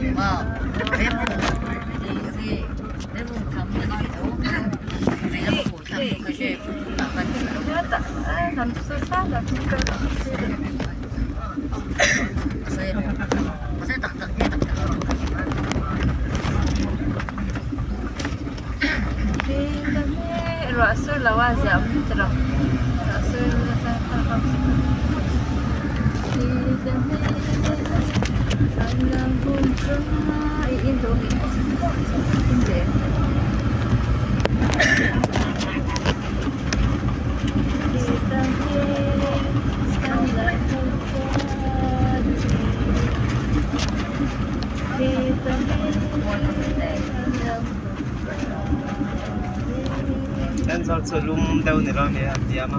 Wow. Nếu muốn cầm cái nói đâu, vì nó một buổi thăm cái gì tặng mình. làm sơ sát là không cơ động. Sẽ tặng tặng cái tặng tặng. رأسه لوازع مثله رأسه Thenzawl chu lum deuh ni lo me atiama.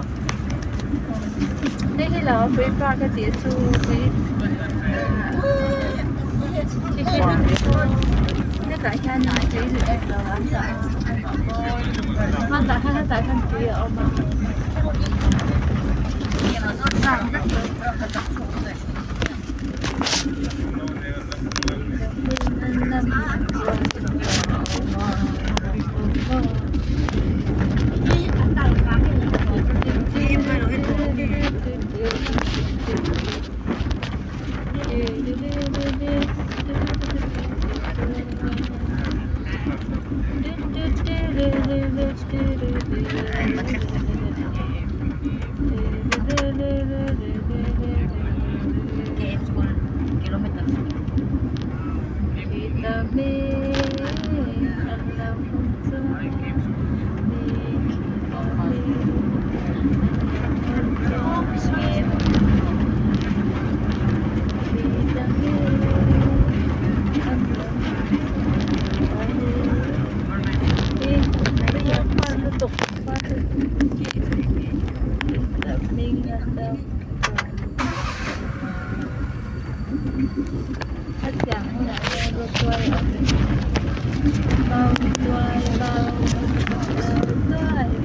đây là với ba cái tía chu với cái tại hai nãy thì là ăn tại hai tại thân tía ông mà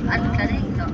Ăn cái đấy rồi.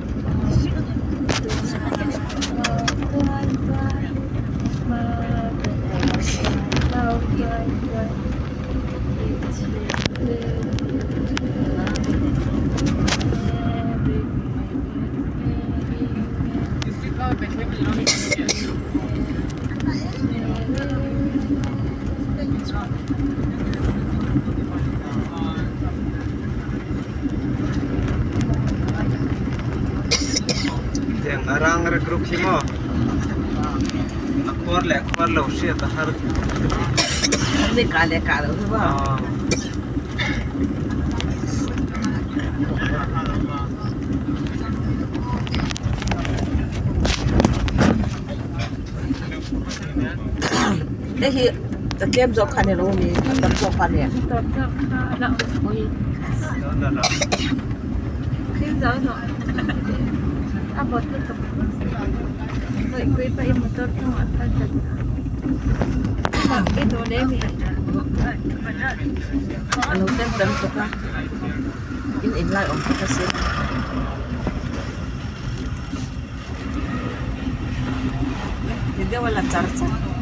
Tiang arang ra group hi mo. Akhwar lo she ta har. Le cả đúng không? Đây thì the game zawk khăn này luôn đi, tập zawk khăn này. tập đó ôi Đó. khi giờ rồi bớt cái tập rồi quay phải một tập trong mặt thân thật cái đồ đấy mình Ano tem to ka? In lai on kasi. Hindi wala charcha.